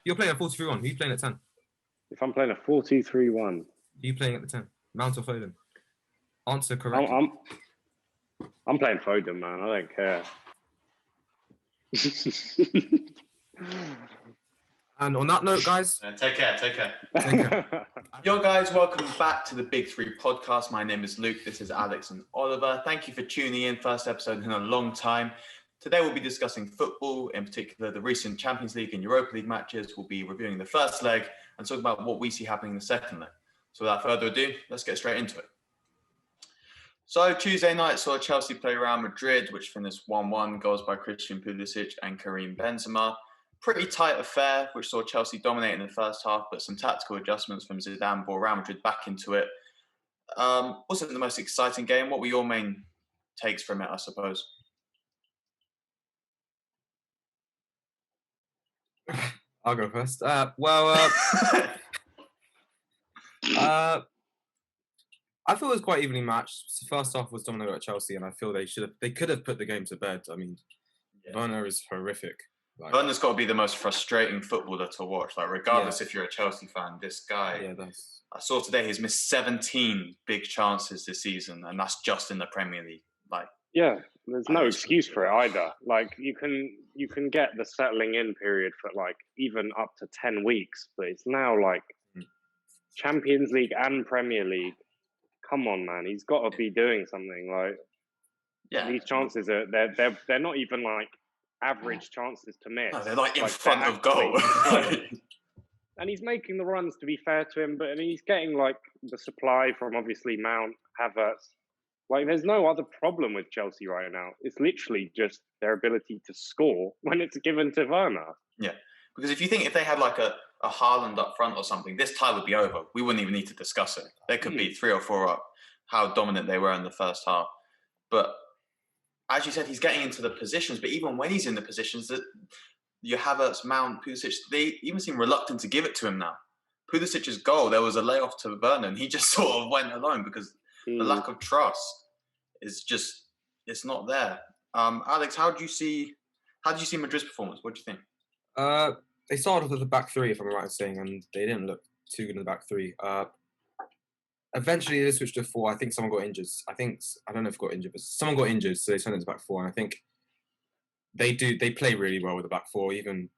You're playing a 4-3-1. Who are you playing at 10? If I'm playing a 4-2-3-1, Who are you playing at the 10? Mount or Foden? Answer I'm, correctly. I'm I'm playing Foden, man. I don't care. And on that note, guys, take care. take care. Yo, guys, welcome back to the Big Three podcast. My name is Luke. This is Alex and Oliver. Thank you for tuning in. First episode in a long time. Today we'll be discussing football, in particular the recent Champions League and Europa League matches. We'll be reviewing the first leg and talk about what we see happening in the second leg. So without further ado, let's get straight into it. So Tuesday night saw Chelsea play Real Madrid, which finished 1-1, goals by Christian Pulisic and Karim Benzema. Pretty tight affair, which saw Chelsea dominate in the first half, but some tactical adjustments from Zidane brought Real Madrid back into it. Wasn't the most exciting game. What were your main takes from it, I suppose? I'll go first. I feel it was quite evenly matched. The first half was dominated by Chelsea, and I feel they could have put the game to bed. I mean, Werner is horrific. Werner's got to be the most frustrating footballer to watch. Regardless if you're a Chelsea fan, this guy. Yeah, I saw today he's missed 17 big chances this season, and that's just in the Premier League. Yeah, there's no excuse for it either. You can get the settling in period for even up to 10 weeks, but it's now Champions League and Premier League. Come on, man, he's got to be doing something. These chances they're not even average chances to miss. No, they're in front of goal. And he's making the runs, to be fair to him, but he's getting the supply from obviously Mount, Havertz. There's no other problem with Chelsea right now. It's literally just their ability to score when it's given to Werner. Yeah, because if they had a Haaland up front or something, this tie would be over. We wouldn't even need to discuss it. They could be 3 or 4 up, how dominant they were in the first half. But as you said, he's getting into the positions. But even when he's in the positions, that you Havertz, Mount, Pulisic, they even seem reluctant to give it to him now. Pulisic's goal, there was a layoff to Werner, and he just sort of went alone because the lack of trust is just, it's not there. Alex, how do you see Madrid's performance? What do you think? They started off with the back three, if I'm right in saying, and they didn't look too good in the back three. Eventually, they switched to 4. I think someone got injured. I don't know if got injured, but someone got injured, so they turned it to back 4. And I think they play really well with the back 4, even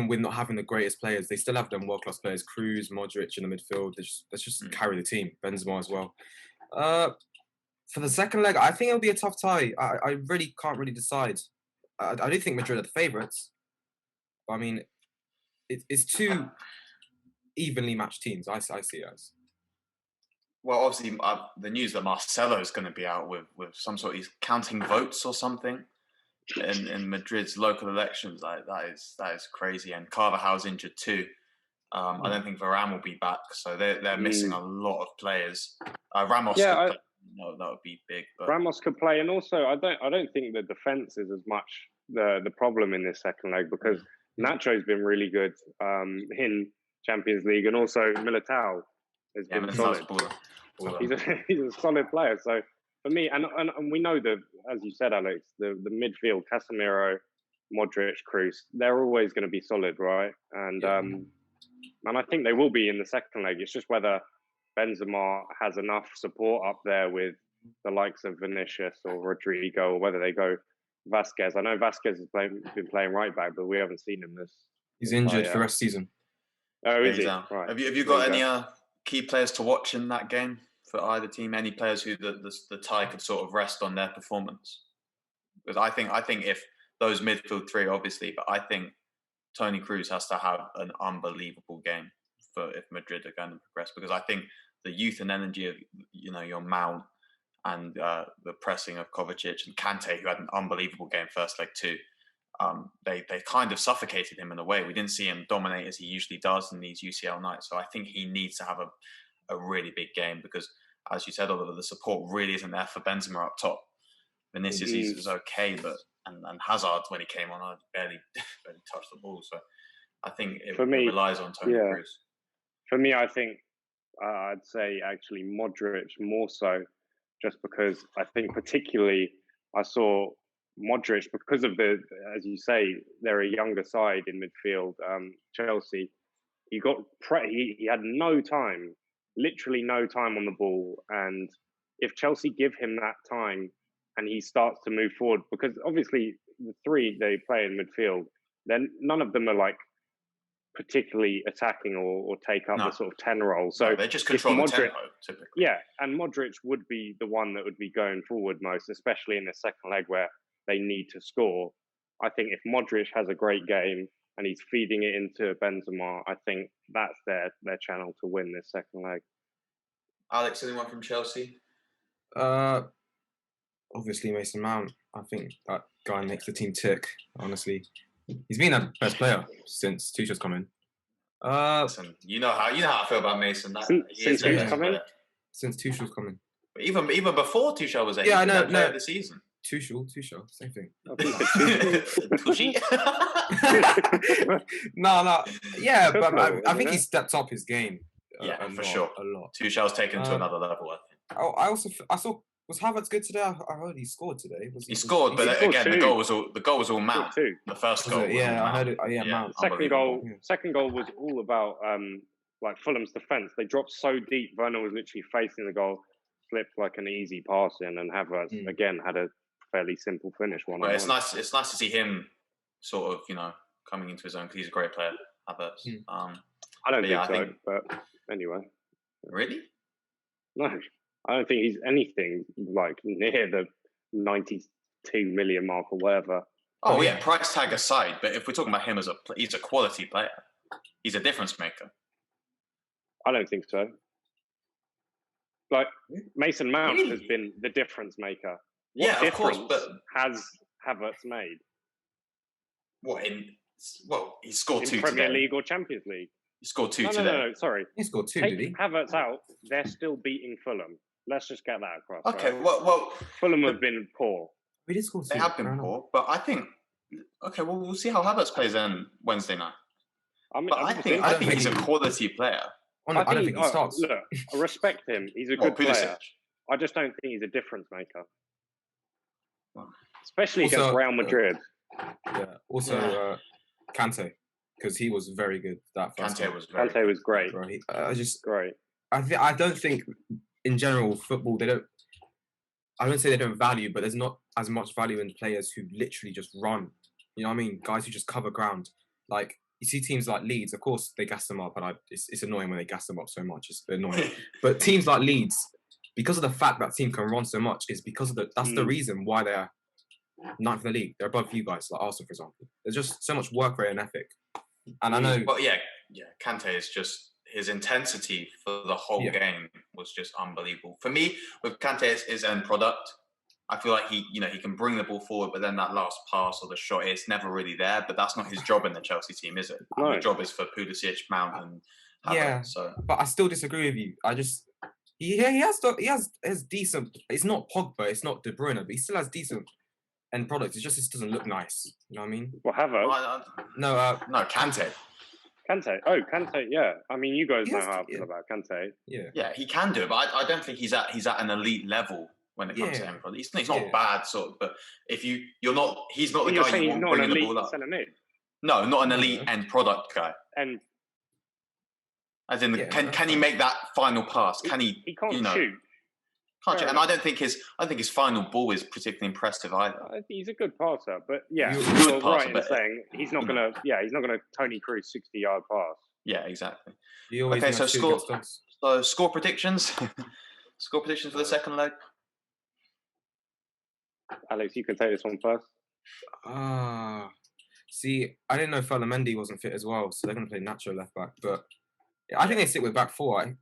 with not having the greatest players. They still have them world-class players, Kroos, Modric in the midfield. Let's just carry the team. Benzema as well. For the second leg, I think it'll be a tough tie. I really can't really decide. I do think Madrid are the favourites. But I mean, it's 2 evenly matched teams. I see it as. Well, obviously, the news that Marcelo is going to be out with some sort of, he's counting votes or something in Madrid's local elections. That is crazy. And Carvajal's injured too. I don't think Varane will be back, so they're missing a lot of players. Ramos, that would be big. But Ramos could play, and also I don't think the defense is as much the problem in this second leg because Nacho's been really good in Champions League, and also Militao has been solid. He's a solid player. So for me, and we know that, as you said, Alex, the midfield, Casemiro, Modric, Kroos, they're always going to be solid, right? And I think they will be in the second leg. It's just whether Benzema has enough support up there with the likes of Vinicius or Rodrigo, or whether they go Vasquez. I know Vasquez has been playing right back, but we haven't seen him this. He's injured for the rest of the season. Oh, is he? Right. Have you got any key players to watch in that game for either team? Any players who the tie could sort of rest on their performance? Because I think if those midfield 3, obviously, but I think Toni Kroos has to have an unbelievable game if Madrid are going to progress. Because I think the youth and energy of your Mount and the pressing of Kovacic and Kante, who had an unbelievable game first leg too. They kind of suffocated him in a way. We didn't see him dominate as he usually does in these UCL nights. So I think he needs to have a really big game because, as you said, Oliver, the support really isn't there for Benzema up top. Vinicius is okay, but and Hazard, when he came on, I barely touched the ball. So I think it relies on Toni Kroos. For me, I think I'd say actually Modric more so, just because I think particularly I saw Modric, because of as you say, they're a younger side in midfield. Chelsea, he had no time, literally no time on the ball, and if Chelsea give him that time and he starts to move forward, because obviously the three they play in midfield, then none of them are like particularly attacking or take up the sort of 10 role. So they just control the tempo, typically. Yeah, and Modric would be the one that would be going forward most, especially in the second leg where they need to score. I think if Modric has a great game and he's feeding it into Benzema, I think that's their channel to win this second leg. Alex, anyone from Chelsea? Obviously Mason Mount. I think that guy makes the team tick, honestly. He's been our best player since Tuchel's come in. Listen, you know how I feel about Mason. Since who's come in? Since Tuchel's come in. Even before Tuchel was in. Yeah, I know. Player of the season. Tuchel, same thing. Tuchel. No. Yeah, but I think he stepped up his game. For sure. A lot. Tuchel's taken to another level, I think. I saw. Was Havertz good today? I heard he scored today. He scored, but again, the goal was all Mount. The first goal. I heard it. Yeah, Mount. Second goal was all about like Fulham's defence. They dropped so deep. Werner was literally facing the goal, slipped like an easy pass in, and Havertz again had a fairly simple finish. Well, it's nice. It's nice to see him sort of coming into his own because he's a great player. Havertz. I don't think so, but anyway. Really? No. I don't think he's anything like near the 92 million mark or whatever. Oh yeah, price tag aside, but if we're talking about him he's a quality player. He's a difference maker. I don't think so. Like Mason Mount has been the difference maker. What of course, but has Havertz made? He scored two in Premier today. League or Champions League? He scored two today. No, sorry. He scored two, Take did he? Havertz out, they're still beating Fulham. Let's just get that across. Okay, right? well, Fulham have been poor. We did score two. They have been poor, but I think. Okay, well, we'll see how Havertz plays then Wednesday night. I think he's a quality player. I don't think he starts. Look, I respect him. He's a good player. I just don't think he's a difference maker, especially against Real Madrid. Yeah. Also, Kante, because he was very good that first time. Kante was great. Great. I don't think, in general, football, I don't say they don't value, but there's not as much value in players who literally just run. You know what I mean? Guys who just cover ground. Like, you see teams like Leeds, of course, they gas them up, and it's annoying when they gas them up so much. It's annoying. But teams like Leeds, because of the fact that team can run so much, is because of that's the reason why they're ninth in the league. They're above you guys, like Arsenal, for example. There's just so much work rate and ethic. And I know... But Kante is just... His intensity for the whole game was just unbelievable. For me, with Kante, his end product, I feel like he can bring the ball forward, but then that last pass or the shot, it's never really there. But that's not his job in the Chelsea team, is it? No. The job is for Pulisic, Mount, and Havertz. So. But I still disagree with you. He has decent. It's not Pogba, it's not De Bruyne, but he still has decent end product. It just doesn't look nice. You know what I mean? Well, Havertz. No, Kante. Kante. Oh, Kante. Yeah. I mean, you guys know how I feel about Kante. Yeah, he can do it, but I don't think he's at an elite level when it comes to him. He's not bad, sort of. But if you're not, he's not the guy you want bringing the ball up. No, not an elite end product guy. And as in, can he make that final pass? Can he? He can't shoot. Can't you? And I don't think his final ball is particularly impressive either. He's a good passer, but you're right in saying he's not gonna Tony Cruz 60-yard pass. Yeah, exactly. Okay, so score predictions. Score predictions for the second leg. Alex, you can take this one first. See, I didn't know Mendy wasn't fit as well, so they're gonna play Nacho left back. But I think they stick with back four.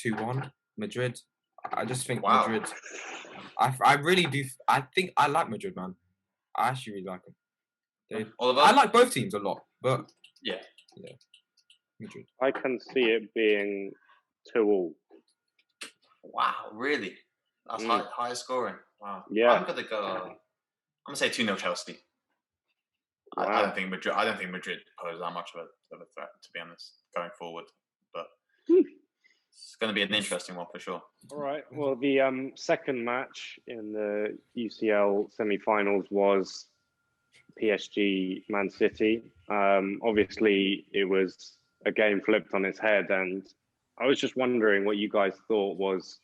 2-1 Madrid. I just think Madrid. I really do. I think I like Madrid, man. I actually really like them. I like both teams a lot, but yeah. Madrid. I can see it being 2-2. Wow, really? That's high scoring. Wow. Yeah. I'm gonna say 2-0 Chelsea. Wow. I don't think Madrid pose that much of a threat, to be honest, going forward. But It's going to be an interesting one for sure. All right. Well, the second match in the UCL semi-finals was PSG Man City. Obviously, it was a game flipped on its head, and I was just wondering what you guys thought was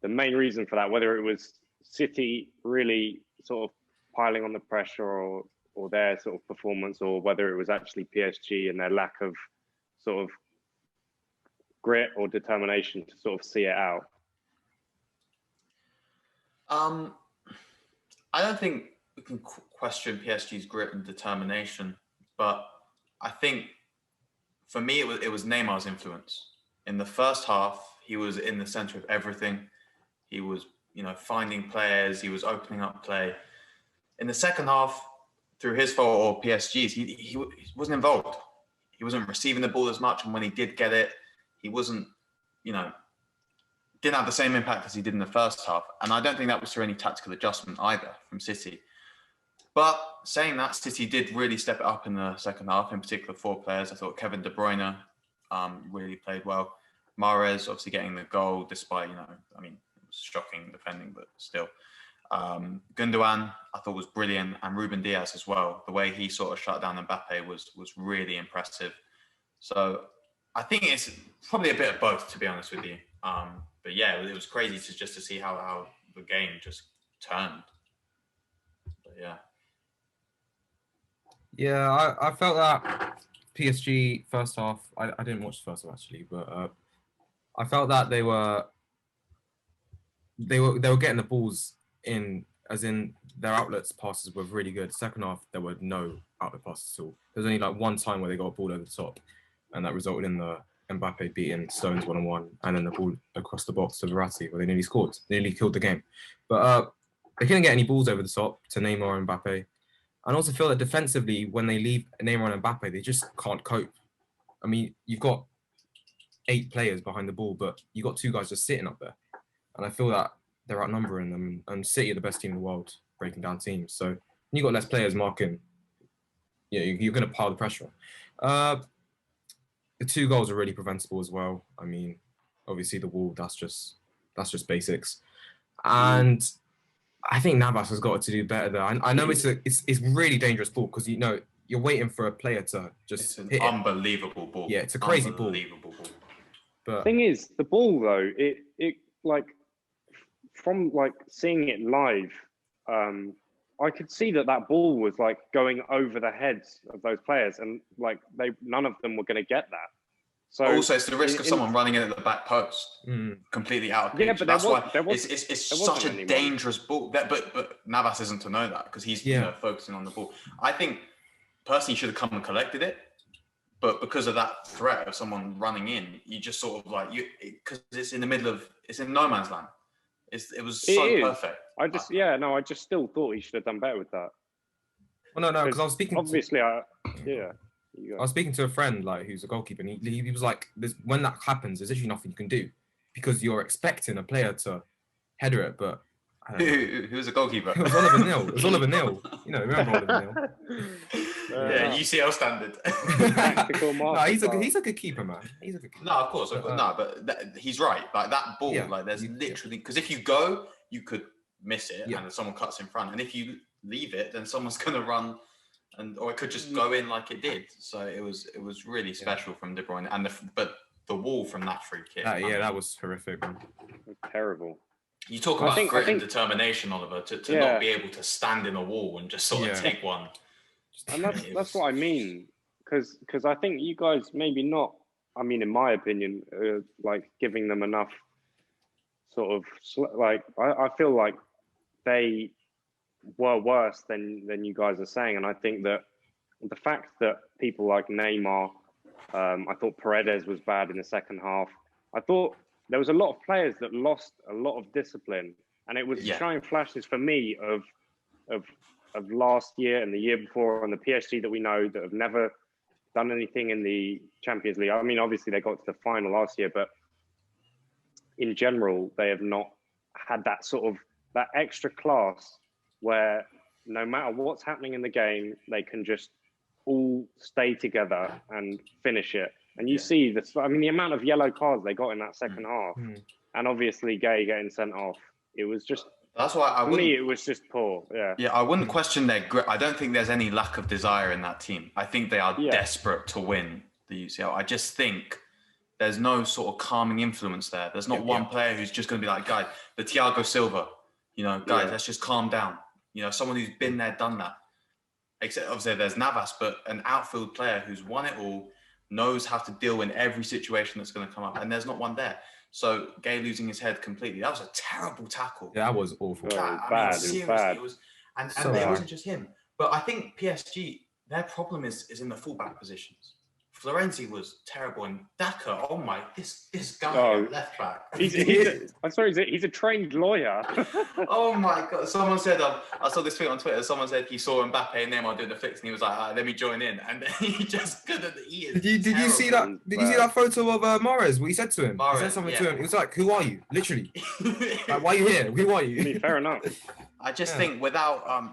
the main reason for that, whether it was City really sort of piling on the pressure or their sort of performance, or whether it was actually PSG and their lack of sort of grit or determination to sort of see it out. I don't think we can question PSG's grit and determination, but I think for me it was Neymar's influence. In the first half, he was in the center of everything. He was, finding players. He was opening up play. In the second half, through his fault or PSG's, he wasn't involved. He wasn't receiving the ball as much, and when he did get it, he wasn't, didn't have the same impact as he did in the first half. And I don't think that was through any tactical adjustment either from City. But saying that, City did really step it up in the second half, in particular 4 players. I thought Kevin De Bruyne really played well. Mahrez obviously getting the goal despite, it was shocking defending, but still. Gundogan, I thought, was brilliant, and Ruben Diaz as well. The way he sort of shut down Mbappe was really impressive. So I think it's probably a bit of both, to be honest with you. But yeah, it was crazy to see how the game just turned. But yeah. Yeah, I felt that PSG first half. I didn't watch the first half actually, but I felt that they were getting the balls in, as in their outlets passes were really good. Second half, there were no outlet passes at all. There was only like one time where they got a ball over the top, and that resulted in the Mbappe beating Stones 1-on-1, and then the ball across the box to Verratti, where they nearly scored. They nearly killed the game. But they couldn't get any balls over the top to Neymar and Mbappe. And also feel that defensively, when they leave Neymar and Mbappe, they just can't cope. I mean, you've got 8 players behind the ball, but you've got 2 guys just sitting up there. And I feel that they're outnumbering them. And City are the best team in the world, breaking down teams. So when you've got less players marking, you're going to pile the pressure on. The 2 goals are really preventable as well. I mean, obviously the wall, that's just basics. And I think Navas has got to do better there. I know it's really dangerous ball because you're waiting for a player to just hit unbelievable ball. Yeah, it's a crazy ball. Unbelievable ball. But thing is, the ball though, it like from like seeing it live, I could see that ball was like going over the heads of those players, and like none of them were going to get that. So also, it's the risk of someone running in at the back post, completely out of pitch. Yeah, but that's why it's such a dangerous ball. But Navas isn't to know that because he's focusing on the ball. I think personally, he should have come and collected it, but because of that threat of someone running in, you just sort of like because it's in the middle of no man's land. It was so perfect. I just still thought he should have done better with that. Well, no, because I was speaking. Obviously, I was speaking to a friend who's a goalkeeper, and he was like, when that happens, there's actually nothing you can do because you're expecting a player to header it, but who was a goalkeeper? It was Oliver Neal. Remember Oliver Neal? Yeah, UCL standard. No, he's a good keeper, man. He's a good keeper. No, of course, but he's right. Like that ball, there's literally because if you go, you could miss it, and someone cuts in front, and if you leave it, then someone's gonna run. Or it could just go in like it did. So it was really special from De Bruyne, and the wall from that free kick. That was horrific. It was terrible. You talk about grit and determination, Oliver, to not be able to stand in a wall and just sort of take one. And that's what I mean, because I think you guys maybe not. I mean, in my opinion, like giving them enough sort of like I feel like they were worse than you guys are saying, and I think that the fact that people like Neymar, I thought Paredes was bad in the second half. I thought there was a lot of players that lost a lot of discipline, and it was showing flashes for me of last year and the year before, and the PSG that we know that have never done anything in the Champions League. I mean, obviously they got to the final last year, but in general, they have not had that sort of that extra class where no matter what's happening in the game, they can just all stay together and finish it. And you see this. I mean, the amount of yellow cards they got in that second half, Mm. and obviously Gay getting sent off. It was just. That's why For me, it was just poor. Yeah. Yeah, I wouldn't question their grit. I don't think there's any lack of desire in that team. I think they are desperate to win the UCL. I just think there's no sort of calming influence there. There's not one player who's just going to be like, guys, the Thiago Silva, guys, let's just calm down. Someone who's been there, done that. Except obviously there's Navas, but an outfield player who's won it all, knows how to deal in every situation that's going to come up, and there's not one there. So Gay losing his head completely. That was a terrible tackle. Yeah, that was awful. Bad. Seriously, it was, and it wasn't just him. But I think PSG, their problem is in the fullback positions. Florenzi was terrible, and Daka, oh my, this guy left back. I'm sorry, he's a trained lawyer. Oh my God! Someone said, I saw this tweet on Twitter. Someone said he saw Mbappe and Neymar doing the flicks, and he was like, "Let me join in," and he just couldn't. Did you see that? Did you see that photo of Mahrez? What he said to him? He said something to him. He was like, "Who are you?" Literally. Like, why are you here? Who are you? I mean, fair enough. I just think without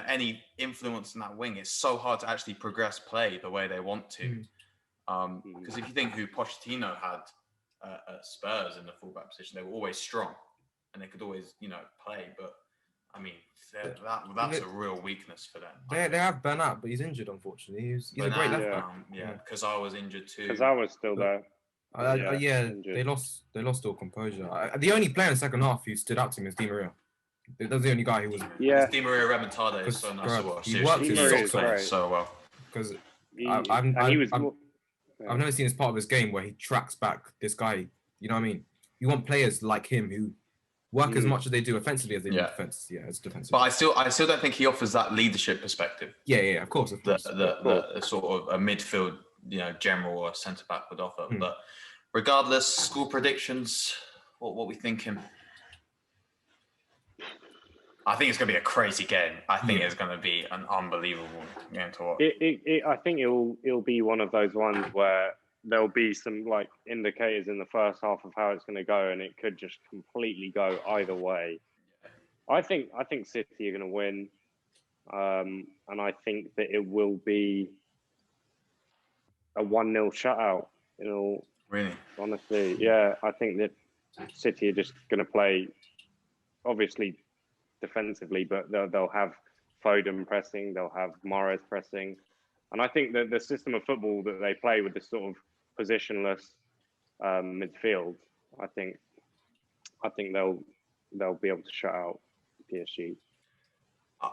any influence in that wing, it's so hard to actually progress play the way they want to. Because if you think who Pochettino had at Spurs in the fullback position, they were always strong and they could always, play. But I mean, that's a real weakness for them. They have Bernat, but he's injured, unfortunately. He's a great left back. Because I was injured too. Because I was still there. They lost all composure. The only player in the second half who stood out to me was Di Maria. That was the only guy who was. Yeah. Di Maria Remontada is so nice as well. He worked his socks off so well. Because I've never seen this part of his game where he tracks back this guy. You know what I mean? You want players like him who work as much as they do offensively as they do as defensively. But I still don't think he offers that leadership perspective. Yeah, of course. The sort of a midfield, general or centre back would offer. But regardless, score predictions. What we thinking? I think it's going to be a crazy game. I think it's going to be an unbelievable game to watch. I think it'll be one of those ones where there'll be some indicators in the first half of how it's going to go, and it could just completely go either way. I think City are going to win, and I think that it will be a 1-0 shutout. Really, honestly, yeah. I think that City are just going to play, obviously, defensively, but they'll have Foden pressing, they'll have Mahrez pressing, and I think that the system of football that they play with this sort of positionless midfield, I think they'll be able to shut out PSG.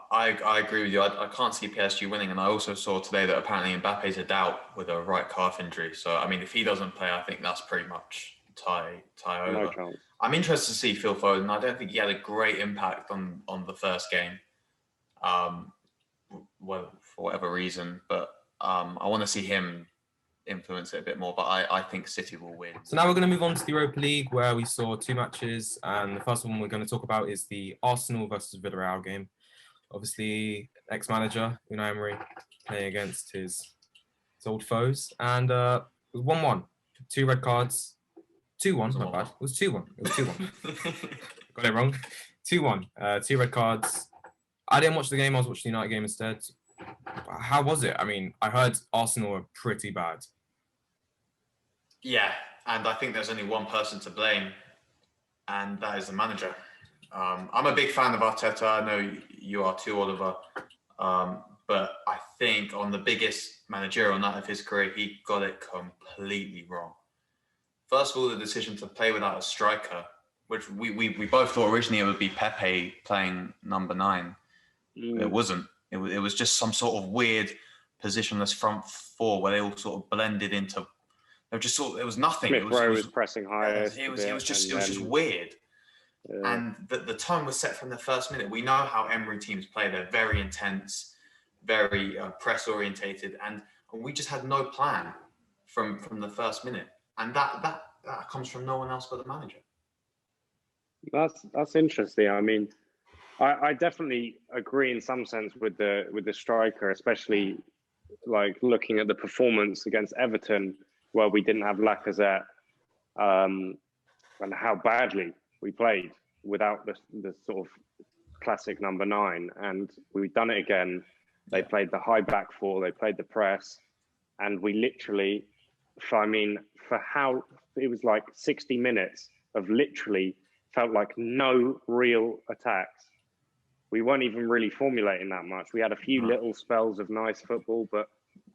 I agree with you. I can't see PSG winning, and I also saw today that apparently Mbappe's a doubt with a right calf injury. So I mean, if he doesn't play, I think that's pretty much tie over. No chance. I'm interested to see Phil Foden. I don't think he had a great impact on the first game, well, for whatever reason. But I want to see him influence it a bit more. But I think City will win. So now we're going to move on to the Europa League, where we saw 2 matches. And the first one we're going to talk about is the Arsenal versus Villarreal game. Obviously, ex-manager Unai Emery playing against his old foes. And it was 1-1. 2 red cards. 2-1, not bad. It was 2-1. Got it wrong. 2-1. 2 red cards. I didn't watch the game. I was watching the United game instead. How was it? I mean, I heard Arsenal were pretty bad. Yeah, and I think there's only one person to blame, and that is the manager. I'm a big fan of Arteta. I know you are too, Oliver. But I think on the biggest managerial night of his career, he got it completely wrong. First of all, the decision to play without a striker, which we both thought originally it would be Pepe playing number 9. It wasn't. It was just some sort of weird positionless front 4 where they all sort of blended into. It was nothing. Smith Rowe was pressing higher. It was just weird. Yeah. And the tone was set from the first minute. We know how Emery teams play. They're very intense, very press orientated, and we just had no plan from the first minute. And that comes from no one else but the manager. That's interesting. I mean, I definitely agree in some sense with the striker, especially like looking at the performance against Everton, where we didn't have Lacazette, and how badly we played without the sort of classic number 9. And we've done it again. They played the high back 4, they played the press, and we literally for how it was like 60 minutes of literally felt like no real attacks. We weren't even really formulating that much. We had a few little spells of nice football, but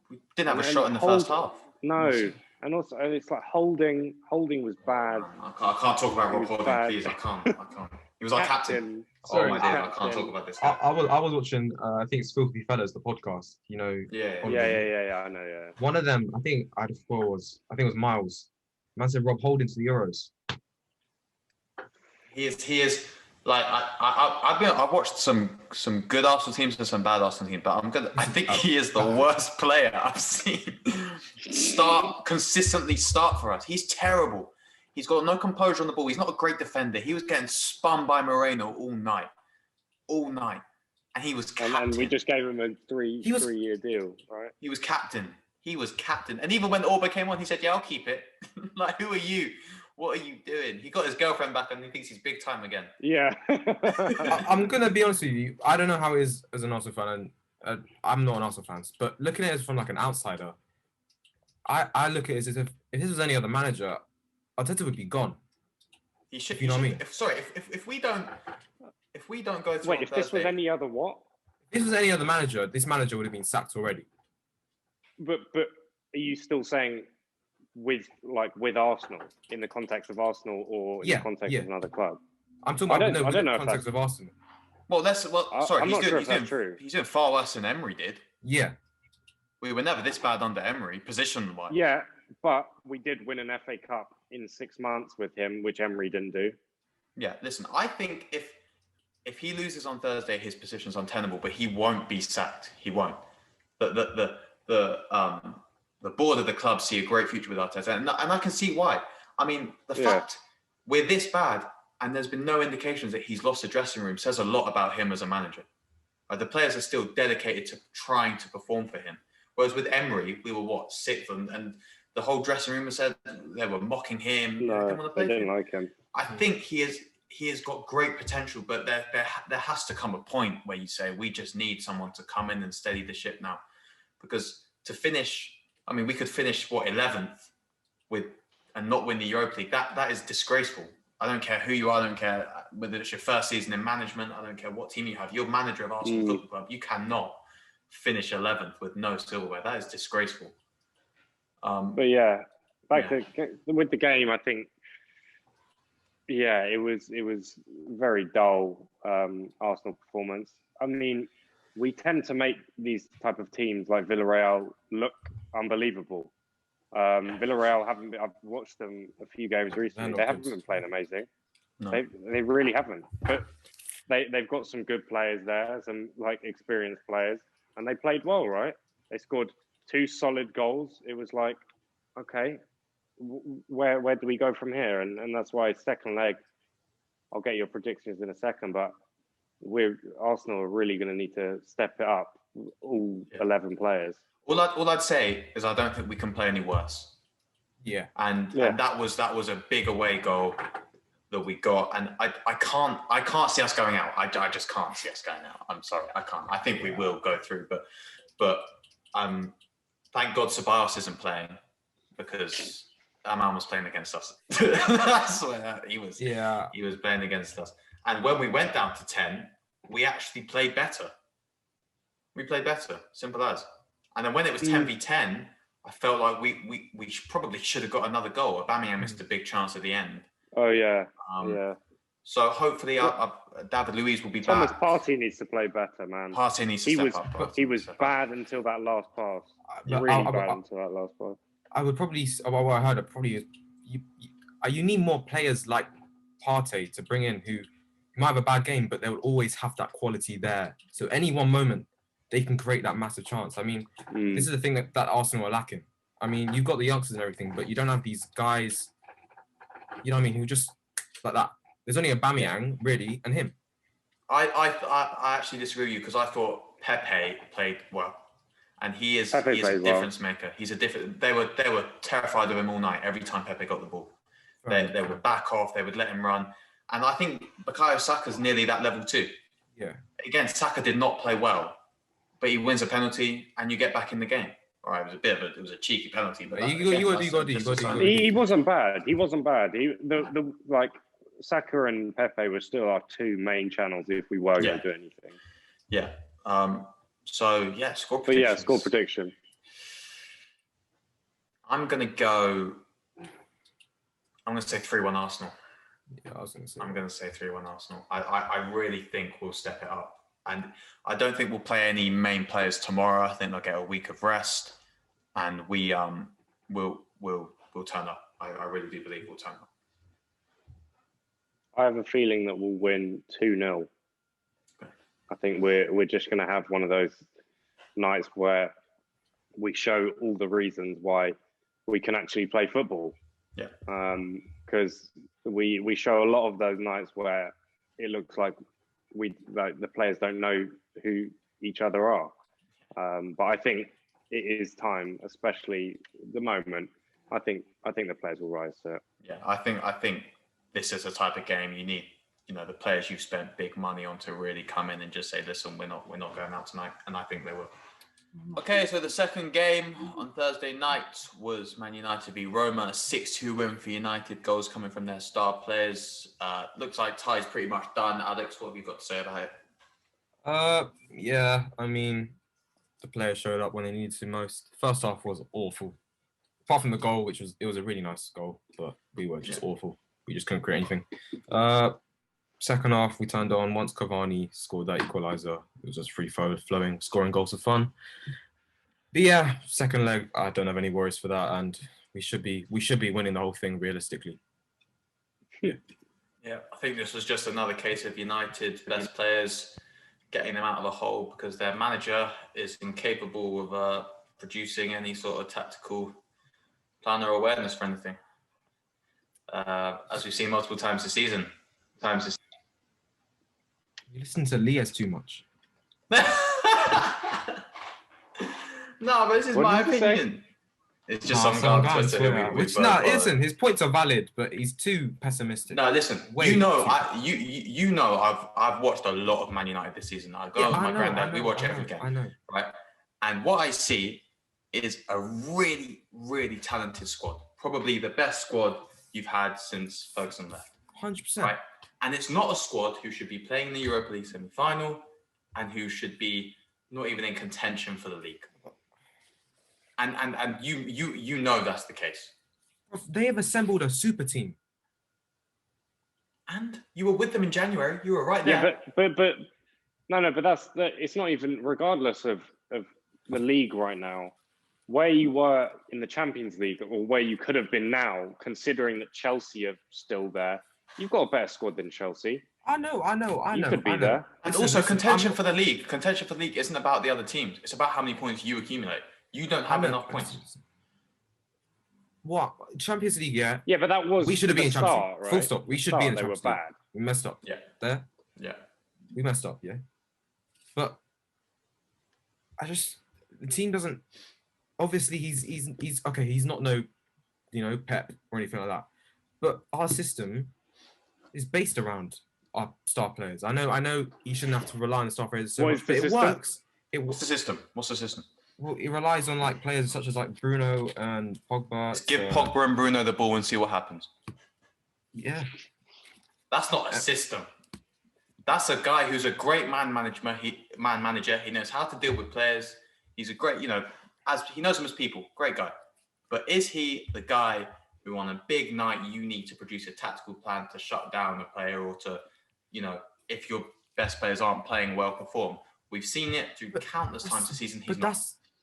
we didn't have a shot in the first half. No, and also it's like holding was bad. I can't talk about Rob Holding, please. I can't. He was our captain. Sorry, my dear, I can't talk about this. I was watching. I think it's Filthy Fellas, the podcast. You know. Yeah. I know. Yeah. One of them, I think it was Miles. Man said Rob Holding to the Euros. He is like I've watched some good Arsenal teams and some bad Arsenal teams, but I think he is the worst player I've seen consistently start for us. He's terrible. He's got no composure on the ball. He's not a great defender. He was getting spun by Moreno all night, and he was captain. And we just gave him a three-year deal, right? He was captain, and even when Orba came on, he said, "Yeah, I'll keep it." Like, who are you? What are you doing? He got his girlfriend back and he thinks he's big time again. Yeah. I'm going to be honest with you. I don't know how it is as an Arsenal fan. And I'm not an Arsenal fan. But looking at it from like an outsider, I look at it as if this was any other manager, Arteta would be gone. He should. You know what I mean? If we don't go through. Wait, if this was any other what? If this was any other manager, this manager would have been sacked already. But are you still saying with Arsenal in the context of Arsenal or in the context of another club? I'm talking about in the context of Arsenal. Sorry, I'm not sure if that's true. He's doing far worse than Emery did. Yeah. We were never this bad under Emery, position-wise. Yeah, but we did win an FA Cup in 6 months with him, which Emery didn't do. Yeah, listen, I think if he loses on Thursday, his position's untenable, but he won't be sacked. He won't. The board of the club see a great future with Arteta, and I can see why. I mean, the fact we're this bad and there's been no indications that he's lost the dressing room says a lot about him as a manager. The players are still dedicated to trying to perform for him. Whereas with Emery, we were sixth, and the whole dressing room said they were mocking him. No, they didn't like him. I think he has got great potential, but there has to come a point where you say we just need someone to come in and steady the ship now, because to finish. I mean, we could finish 11th and not win the Europa League. That is disgraceful. I don't care who you are. I don't care whether it's your first season in management. I don't care what team you have. You're manager of Arsenal Football Club. You cannot finish 11th with no silverware. That is disgraceful. But yeah, with the game, I think. Yeah, it was very dull Arsenal performance. I mean, we tend to make these type of teams like Villarreal look unbelievable. Villarreal I've watched them a few games recently. They haven't been playing amazing. No. They really haven't. But they've got some good players there, some like experienced players, and they played well, right? They scored 2 solid goals. It was like, okay, where do we go from here? And that's why second leg. I'll get your predictions in a second, but Arsenal are really going to need to step it up. All 11 players. All I'd say is I don't think we can play any worse. Yeah. And that was a big away goal that we got, and I can't see us going out. I just can't see us going out. I'm sorry, I can't. I think we will go through, but thank God Ceballos isn't playing, because that man was playing against us. I swear he was playing against us. And when we went down to 10, we actually played better. We played better, simple as. And then when it was 10v10, I felt like we probably should have got another goal. Aubameyang missed a big chance at the end. Oh, yeah. So hopefully David Luiz will be Thomas back. Partey needs to play better, man. Partey needs to step up. He was bad until that last pass. Really bad until that last pass. I would probably, what I heard, you need more players like Partey to bring in who might have a bad game, but they will always have that quality there. So any one moment, they can create that massive chance. I mean, this is the thing that Arsenal are lacking. I mean, you've got the youngsters and everything, but you don't have these guys, you know what I mean, who just like that. There's only Aubameyang, really, and him. I actually disagree with you, because I thought Pepe played well. And he is a difference maker. He's a different. They were terrified of him all night. Every time Pepe got the ball, they would back off. They would let him run. And I think Bukayo Saka's nearly that level too. Yeah. Again, Saka did not play well, but he wins a penalty, and you get back in the game. All right, it was a cheeky penalty, but you got to. He wasn't bad. He wasn't bad. The like Saka and Pepe were still our two main channels if we were going to do anything. Yeah. So yeah, score prediction. But yeah, score prediction. I'm gonna say 3-1 Arsenal. Yeah, I was gonna say. I'm gonna say 3-1 Arsenal. I really think we'll step it up. And I don't think we'll play any main players tomorrow. I think they'll get a week of rest, and we'll turn up. I really do believe we'll turn up. I have a feeling that we'll win 2-0. Okay. I think we're just going to have one of those nights where we show all the reasons why we can actually play football. Yeah. Because we show a lot of those nights where it looks like the players don't know who each other are. But I think it is time, especially the moment. I think the players will rise to it. Yeah, I think this is the type of game you need. The players you've spent big money on to really come in and just say, "Listen, we're not going out tonight," and I think they will. Okay, so the second game on Thursday night was Man United v Roma, a 6-2 win for United. Goals coming from their star players. Looks like tie's pretty much done. Alex, what have you got to say about it? Yeah, I mean, the players showed up when they needed to most. First half was awful. Apart from the goal, it was a really nice goal, but we were just awful. We just couldn't create anything. Second half, we turned on. Once Cavani scored that equaliser, it was just free flowing, scoring goals for fun. But yeah, second leg, I don't have any worries for that, and we should be winning the whole thing realistically. Yeah, I think this was just another case of United's best players getting them out of a hole because their manager is incapable of producing any sort of tactical plan or awareness for anything. As we've seen multiple times this season. You listen to Lias too much. No, but this is my opinion. It's just some guy on Twitter. Listen, his points are valid, but he's too pessimistic. No, listen. I've watched a lot of Man United this season. I go with my granddad. We watch every game. I know. Right? And what I see is a really, really talented squad. Probably the best squad you've had since Ferguson left. 100%. Right? And it's not a squad who should be playing in the Europa League semi-final and who should be not even in contention for the league. And you know that's the case. They have assembled a super team. And you were with them in January. You were right there. Yeah, but it's not even regardless of the league right now. Where you were in the Champions League or where you could have been now, considering that Chelsea are still there, you've got a better squad than Chelsea. I know. You could be there. And also, contention for the league. Contention for the league isn't about the other teams. It's about how many points you accumulate. You don't have enough points. What? Champions League, yeah. Yeah, but that was we should have been in Champions League. Right? Full stop. We should be in the Champions League. Bad. We messed up. Yeah. There? Yeah. We messed up, yeah. But the team doesn't. Obviously, he's okay. He's not Pep or anything like that. But our system is based around our star players. I know he shouldn't have to rely on the star players so much, but it works. What's the system? Well, it relies on players such as Bruno and Pogba. Just give Pogba and Bruno the ball and see what happens. Yeah. That's not a system. That's a guy who's a great man manager. He knows how to deal with players. He's a great, as he knows them as people. Great guy. But is he the guy who on a big night you need to produce a tactical plan to shut down a player or to, if your best players aren't playing well, perform? We've seen it through countless times this season.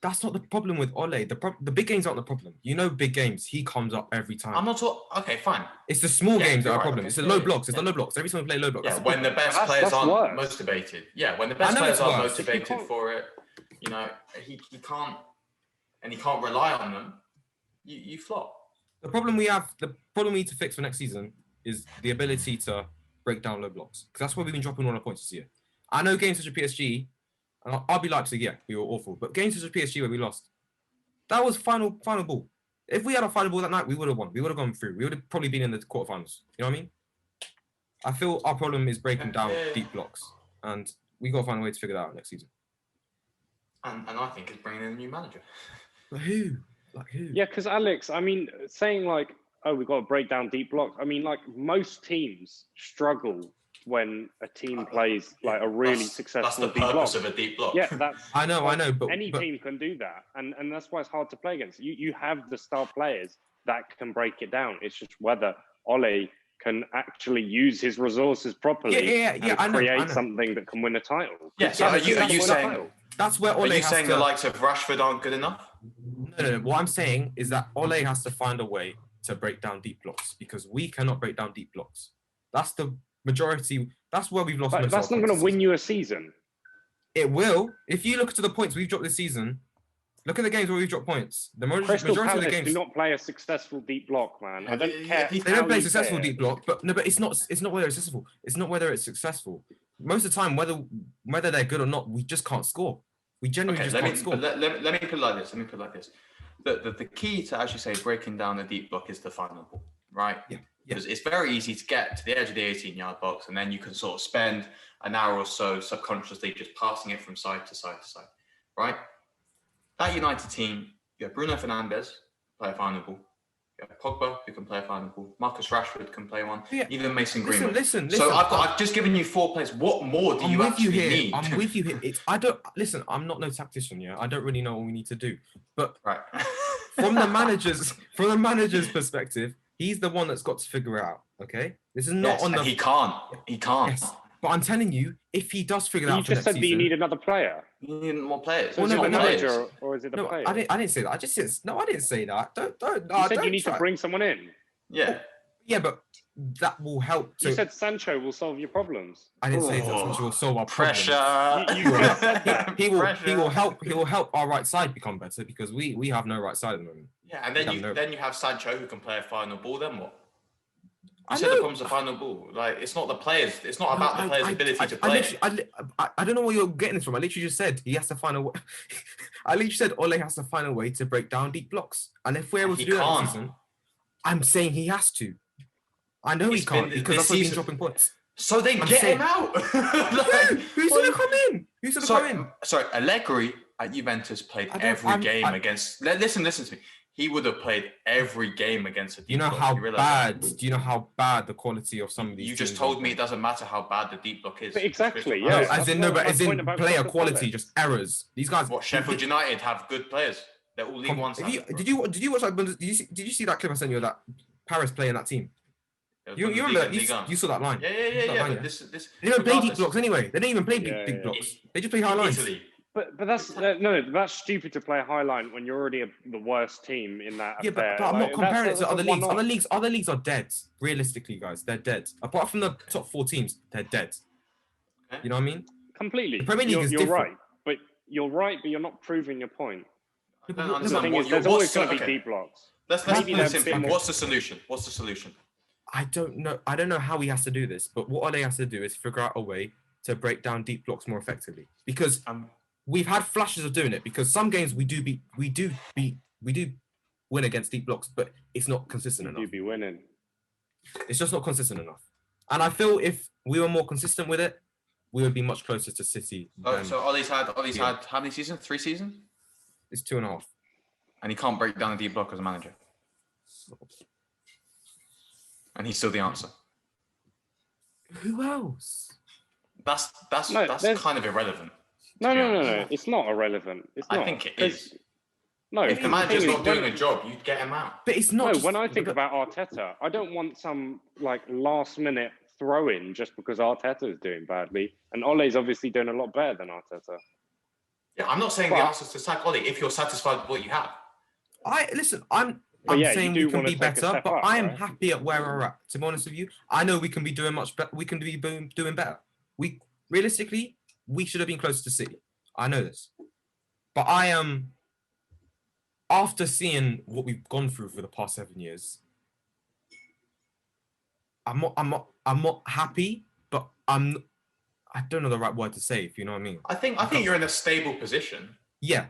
That's not the problem with Ole. The big games aren't the problem. Big games, he comes up every time. I'm not talking. Okay, fine. It's the small games that are a problem. Okay. It's the low blocks. It's the low blocks. Every time we play low blocks. Yeah, when the best players aren't motivated. Yeah, when the best players aren't motivated for it, he can't, and he can't rely on them. You flop. The problem we need to fix for next season is the ability to break down low blocks, because that's where we've been dropping all our points this year. I know games such as PSG. And I'll be Leipzig, yeah, we were awful. But games such as PSG where we lost, that was final ball. If we had a final ball that night, we would have won. We would have gone through. We would have probably been in the quarterfinals. You know what I mean? I feel our problem is breaking down deep blocks. And we got to find a way to figure that out next season. And I think it's bringing in a new manager. But who? Like who? Yeah, because Alex, I mean, saying like, oh, we've got to break down deep blocks. I mean, like most teams struggle when a team plays like a really successful That's the deep block. purpose of a deep block. Yeah, that's. I know, but any team can do that, and that's why it's hard to play against. You have the star players that can break it down. It's just whether Ole can actually use his resources properly and create something that can win a title. Yeah, so are you saying that's where Ole are you has saying to, the likes of Rashford aren't good enough? No. What I'm saying is that Ole has to find a way to break down deep blocks because we cannot break down deep blocks. That's the majority. That's where we've lost. But that's not going to win you a season. It will. If you look to the points we've dropped this season, look at the games where we've dropped points. The Crystal majority Palace of the games do not play a successful deep block, man. I don't care. They don't play a successful deep block, but it's not whether it's successful. It's not whether it's successful. Most of the time, whether they're good or not, we just can't score. We generally just can't score. Let me put it like this. The key to, as you say, breaking down a deep block is the final ball, right? Yeah. Because it's very easy to get to the edge of the 18-yard box, and then you can sort of spend an hour or so subconsciously just passing it from side to side to side, right? That United team, you have Bruno Fernandes play a final ball. You have Pogba who can play a final ball. Marcus Rashford can play one. Yeah. Even Mason Greenwood. Listen. So I've just given you 4 players. What more do you actually need? I'm with you here. I'm not no tactician. Yeah, I don't really know what we need to do. But right. from the manager's perspective, he's the one that's got to figure it out. Okay, this is not on the. He can't. Yes. But I'm telling you, if he does figure it out, you just said that you need another player. You need more players. Is it a manager or is it a player? I didn't say that. I didn't say that. Don't. You said you need to bring someone in. Yeah. Yeah, but that will help. You said Sancho will solve your problems. I didn't say that Sancho will solve our pressure. problems. You just said that. He will help. He will help our right side become better because we have no right side at the moment. Yeah, and then you have Sancho who can play a final ball. Then what? You said the problem's the final ball. Like, it's not the players. It's not about the players' ability to play. I don't know where you're getting this from. I literally just said he has to find a way. I literally said Ole has to find a way to break down deep blocks. And if we're able to do that this season, I'm saying he has to. I know he can't because that's why he's dropping points. So then get him out. Who's going to come in? Who's going to come in? Sorry, Allegri at Juventus played every game against... Listen to me. He would have played every game against a deep block. Do you know how bad the quality of some of these You just told me it doesn't matter how bad the deep block is. But exactly, yeah. No, as in player quality, just errors. These guys... What, Sheffield United have good players? They're all League One. Did you watch that? Did you see that clip I sent you of that Paris playing that team? You remember you saw that line? Yeah. They don't play deep blocks anyway. They don't even play deep blocks. They just play high lines. But that's that's stupid to play a high line when you're already the worst team in that. Yeah, but I'm not comparing it to other leagues. Other leagues are dead. Realistically, guys, they're dead. Apart from the top 4 teams, they're dead. Okay. You know what I mean? Completely. The Premier League is different. Right, but you're not proving your point. I don't understand. There's always going to be deep blocks. Let's put it simply. What's the solution? I don't know. I don't know how he has to do this, but what Ole has to do is figure out a way to break down deep blocks more effectively. Because we've had flashes of doing it. Because some games we do win against deep blocks, but it's not consistent enough. You be winning. It's just not consistent enough. And I feel if we were more consistent with it, we would be much closer to City. So Ollie's had how many seasons? 3 seasons? It's 2.5. And he can't break down a deep block as a manager. And he's still the answer. Who else? That's kind of irrelevant. No. It's not irrelevant. It's not. I think it is. No, if the manager's not doing a job, you'd get him out. But it's not. No, when I think about Arteta, I don't want some last minute throw in just because Arteta is doing badly, and Ole's obviously doing a lot better than Arteta. Yeah, I'm not saying the answer is to sack Ole if you're satisfied with what you have. I'm saying we can be better, but I am happy at where we're at. To be honest with you, I know we can be doing much better. We can be doing better. Realistically, we should have been closer to City. I know this, but I am. After seeing what we've gone through for the past 7 years, I'm not happy, but I don't know the right word to say, if you know what I mean. I think you're in a stable position. Yeah.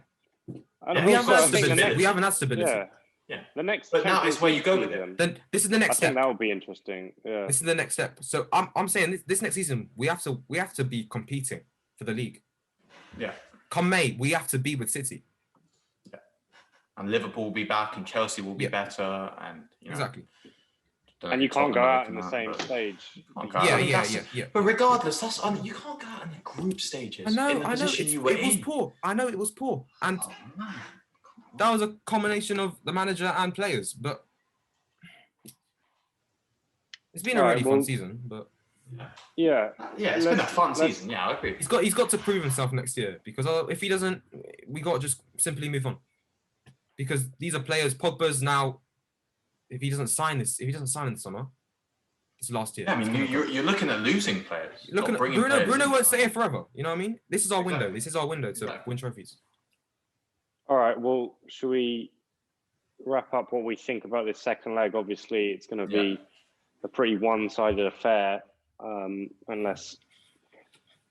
We haven't had stability. Yeah. The next, but now it's where you go with it. Then this is the next step. I think that would be interesting. Yeah. This is the next step. So I'm saying this next season we have to be competing for the league. Yeah. Come May, we have to be with City. Yeah. and Liverpool will be back, and Chelsea will be better, and exactly. And you can't go out in the same stage. Yeah. But regardless, you can't go out in the group stages. I know. In the position you were in. Was poor. I know it was poor, and that was a combination of the manager and players. But it's been a really fun season. But it's been a fun season. Yeah, I agree. He's got to prove himself next year, because if he doesn't, we got to just simply move on. Because these are players. Pogba's now. If he doesn't sign in the summer, it's last year. Yeah, I mean, you're looking at losing players. Bruno won't stay here forever. You know what I mean? This is our window. This is our window to win trophies. All right. Well, should we wrap up what we think about this second leg? Obviously, it's going to be a pretty one-sided affair, unless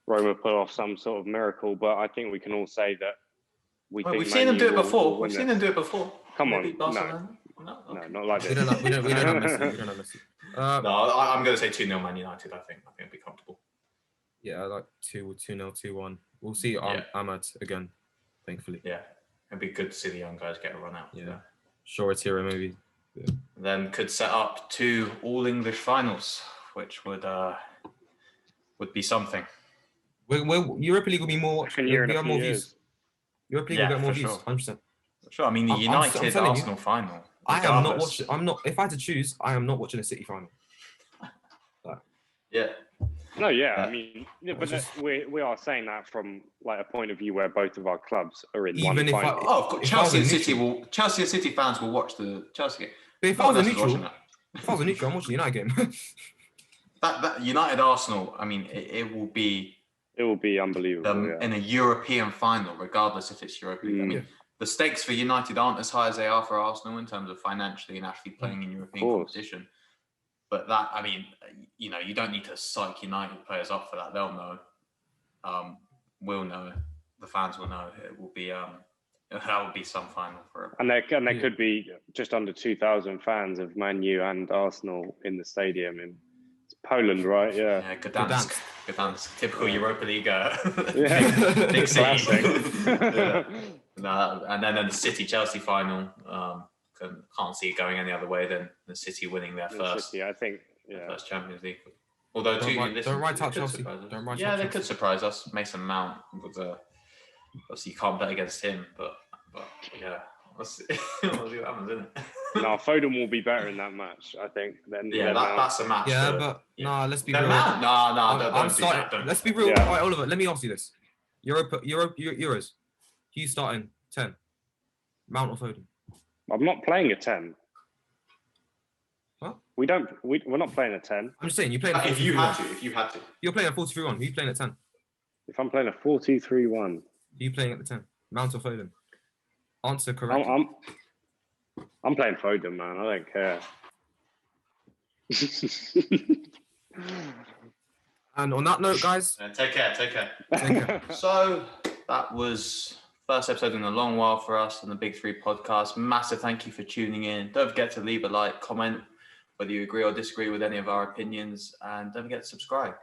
Roma put off some sort of miracle. But I think we can all say that we've seen them do it before. We've seen them do it before. Come on, no, not like this. We don't have Messi. No, I'm going to say 2-0 Man United. I think it'll be comfortable. Yeah, like 2-0, 2-1. We'll see Ahmad again, thankfully. Yeah, it'd be good to see the young guys get a run out. Yeah, sure, it's here maybe. Yeah. Then could set up 2 All English finals, which would be something. Europa League will be more. We have more views. Europa League will get more views. 100%. Sure. I mean, the United Arsenal final. I am not watching. If I had to choose, I am not watching a City final. Yeah. No, I mean, but we are saying that from like a point of view where both of our clubs are in one final. Of course, Chelsea and City fans will watch the Chelsea game. But if I was a neutral, I'm watching the United game. that United Arsenal, I mean, it will be unbelievable. In a European final, regardless if it's Europa League. I mean, the stakes for United aren't as high as they are for Arsenal in terms of financially and actually playing in European competition. But that, I mean, you don't need to psych United players up for that. They'll know. We'll know. The fans will know. It will be that will be some final for them. And there could be just under 2,000 fans of Man U and Arsenal in the stadium in Poland, right? Yeah. Gdansk. Typical Europa League. Big city. And then the City-Chelsea final. Can't see it going any other way than the City winning their first. City, I think. First Champions League. Although don't write out Chelsea. They could surprise us. Mason Mount was obviously you can't bet against him, but yeah, we'll see what happens, isn't it? No, Foden will be better in that match, I think. That's a match. Yeah, but let's be real. Don't let's be real. All right, Oliver, let me ask you this: Euros. Who's starting 10? Mount or Foden? I'm not playing a 10. What? We're not playing a 10. I'm just saying you playing. If you had to. You're playing a 4-3-1. Who are you playing at 10? If I'm playing a 4-2-3-1. Who are you playing at the 10? Mount or Foden? Answer correctly. I'm playing Foden, man. I don't care. And on that note, guys, take care. So that was first episode in a long while for us on the Big Three podcast. Massive thank you for tuning in. Don't forget to leave a like, comment whether you agree or disagree with any of our opinions, and don't forget to subscribe.